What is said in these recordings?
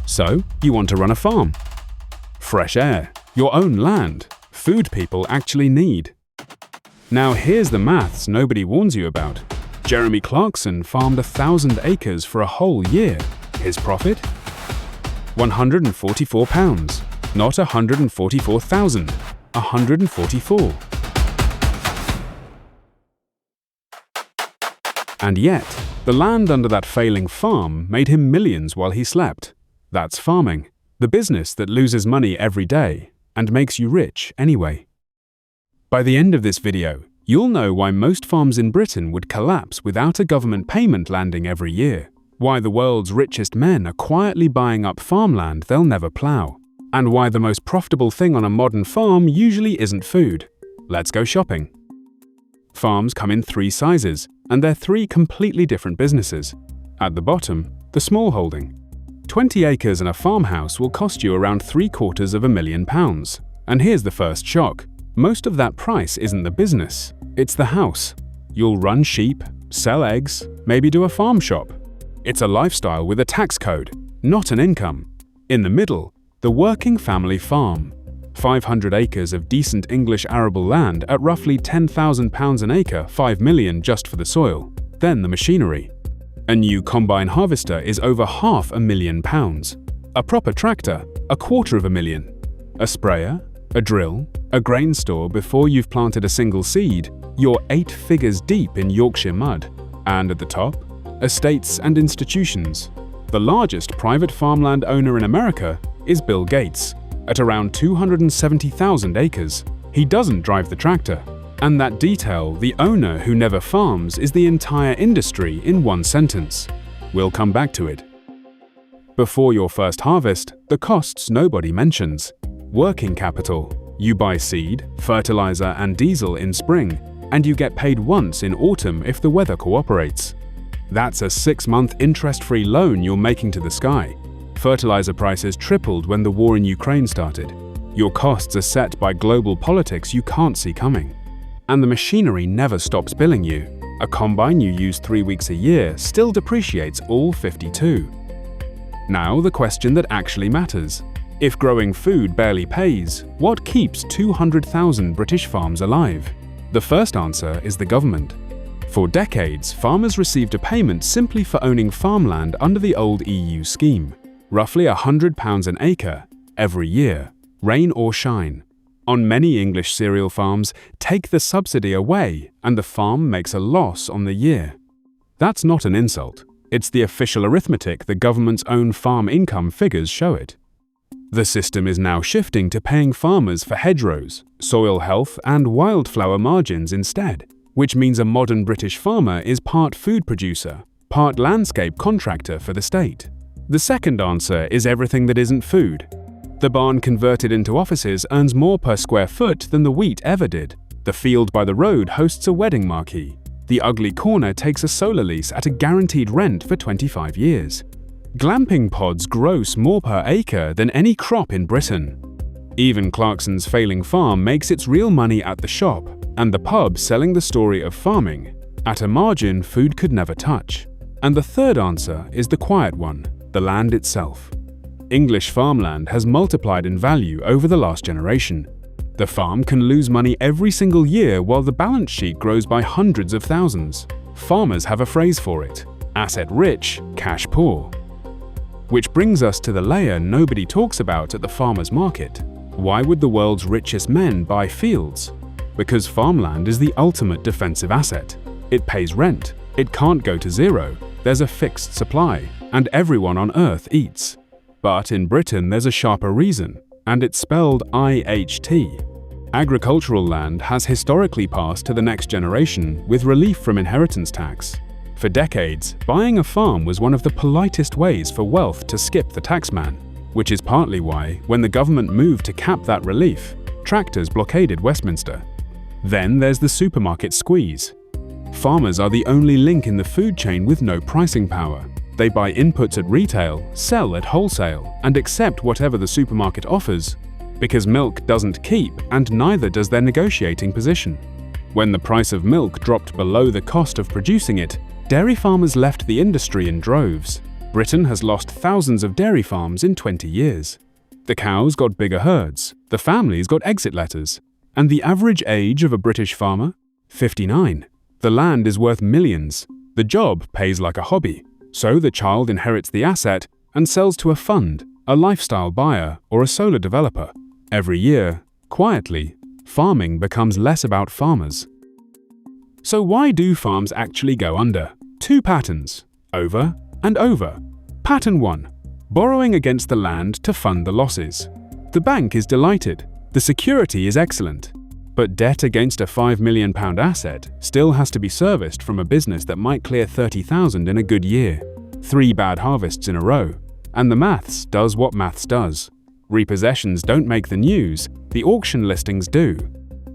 So, you want to run a farm. Fresh air, your own land, food people actually need. Now here's the maths nobody warns you about. Jeremy Clarkson farmed 1,000 acres for a whole year. His profit? £144. Not 144,000. 144. And yet, the land under that failing farm made him millions while he slept. That's farming, the business that loses money every day and makes you rich anyway. By the end of this video, you'll know why most farms in Britain would collapse without a government payment landing every year, why the world's richest men are quietly buying up farmland they'll never plough, and why the most profitable thing on a modern farm usually isn't food. Let's go shopping. Farms come in 3 sizes, and they're 3 completely different businesses. At the bottom, the small holding. 20 acres and a farmhouse will cost you around £750,000. And here's the first shock. Most of that price isn't the business, it's the house. You'll run sheep, sell eggs, maybe do a farm shop. It's a lifestyle with a tax code, not an income. In the middle, the working family farm. 500 acres of decent English arable land at roughly £10,000 an acre, $5 million just for the soil. Then the machinery. A new combine harvester is over £500,000. A proper tractor, £250,000. A sprayer, a drill, a grain store before you've planted a single seed, you're 8 figures deep in Yorkshire mud. And at the top, estates and institutions. The largest private farmland owner in America is Bill Gates, at around 270,000 acres. He doesn't drive the tractor. And that detail, the owner who never farms, is the entire industry in one sentence. We'll come back to it. Before your first harvest, the costs nobody mentions. Working capital. You buy seed, fertilizer and diesel in spring, and you get paid once in autumn if the weather cooperates. That's a 6-month interest-free loan you're making to the sky. Fertilizer prices tripled when the war in Ukraine started. Your costs are set by global politics you can't see coming. And the machinery never stops billing you. A combine you use 3 weeks a year still depreciates all 52. Now the question that actually matters. If growing food barely pays, what keeps 200,000 British farms alive? The first answer is the government. For decades, farmers received a payment simply for owning farmland under the old EU scheme. Roughly £100 an acre, every year, rain or shine. On many English cereal farms, take the subsidy away and the farm makes a loss on the year. That's not an insult. It's the official arithmetic the government's own farm income figures show it. The system is now shifting to paying farmers for hedgerows, soil health and wildflower margins instead, which means a modern British farmer is part food producer, part landscape contractor for the state. The second answer is everything that isn't food. The barn converted into offices earns more per square foot than the wheat ever did. The field by the road hosts a wedding marquee. The ugly corner takes a solar lease at a guaranteed rent for 25 years. Glamping pods gross more per acre than any crop in Britain. Even Clarkson's failing farm makes its real money at the shop, and the pub selling the story of farming, at a margin food could never touch. And the third answer is the quiet one, the land itself. English farmland has multiplied in value over the last generation. The farm can lose money every single year while the balance sheet grows by hundreds of thousands. Farmers have a phrase for it: asset rich, cash poor. Which brings us to the layer nobody talks about at the farmer's market. Why would the world's richest men buy fields? Because farmland is the ultimate defensive asset. It pays rent, it can't go to zero, there's a fixed supply, and everyone on Earth eats. But in Britain there's a sharper reason, and it's spelled IHT. Agricultural land has historically passed to the next generation with relief from inheritance tax. For decades, buying a farm was one of the politest ways for wealth to skip the taxman, which is partly why, when the government moved to cap that relief, tractors blockaded Westminster. Then there's the supermarket squeeze. Farmers are the only link in the food chain with no pricing power. They buy inputs at retail, sell at wholesale, and accept whatever the supermarket offers, because milk doesn't keep and neither does their negotiating position. When the price of milk dropped below the cost of producing it, dairy farmers left the industry in droves. Britain has lost thousands of dairy farms in 20 years. The cows got bigger herds, the families got exit letters, and the average age of a British farmer? 59. The land is worth millions. The job pays like a hobby, so the child inherits the asset and sells to a fund, a lifestyle buyer, or a solar developer. Every year, quietly, farming becomes less about farmers. So why do farms actually go under? 2 patterns, over and over. Pattern 1. Borrowing against the land to fund the losses. The bank is delighted. The security is excellent. But debt against a £5 million asset still has to be serviced from a business that might clear 30,000 in a good year. 3 bad harvests in a row. And the maths does what maths does. Repossessions don't make the news, the auction listings do.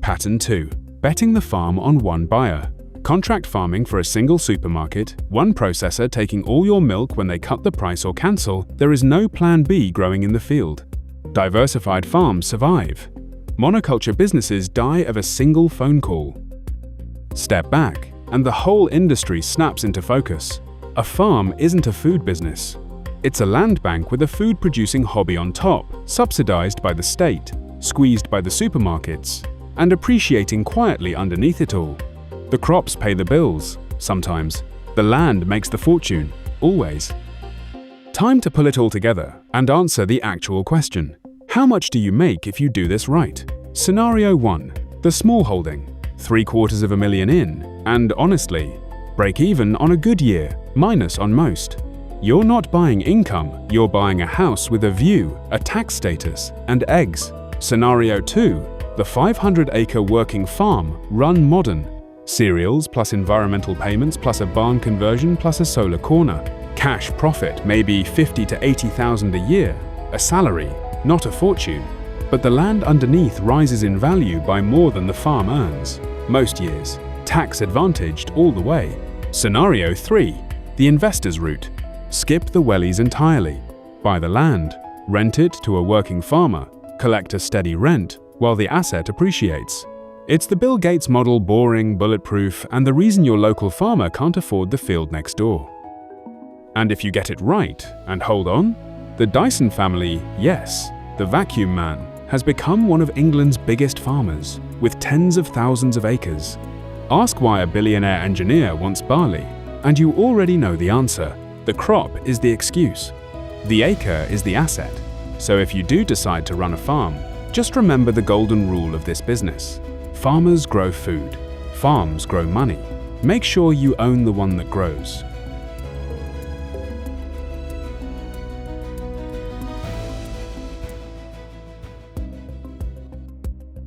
Pattern 2. Betting the farm on one buyer. Contract farming for a single supermarket, one processor taking all your milk when they cut the price or cancel. There is no plan B growing in the field. Diversified farms survive. Monoculture businesses die of a single phone call. Step back, and the whole industry snaps into focus. A farm isn't a food business. It's a land bank with a food-producing hobby on top, subsidized by the state, squeezed by the supermarkets, and appreciating quietly underneath it all. The crops pay the bills, sometimes. The land makes the fortune, always. Time to pull it all together and answer the actual question. How much do you make if you do this right? Scenario 1. The small holding. $750,000 in, and honestly, break even on a good year, minus on most. You're not buying income, you're buying a house with a view, a tax status, and eggs. Scenario 2. The 500-acre working farm, run modern. Cereals plus environmental payments plus a barn conversion plus a solar corner. Cash profit maybe $50,000 to $80,000 a year. A salary, not a fortune. But the land underneath rises in value by more than the farm earns. Most years. Tax advantaged all the way. Scenario 3. The investor's route. Skip the wellies entirely. Buy the land. Rent it to a working farmer. Collect a steady rent while the asset appreciates. It's the Bill Gates model, boring, bulletproof, and the reason your local farmer can't afford the field next door. And if you get it right, and hold on, the Dyson family, yes, the vacuum man, has become one of England's biggest farmers, with tens of thousands of acres. Ask why a billionaire engineer wants barley, and you already know the answer. The crop is the excuse. The acre is the asset. So if you do decide to run a farm, just remember the golden rule of this business. Farmers grow food. Farms grow money. Make sure you own the one that grows.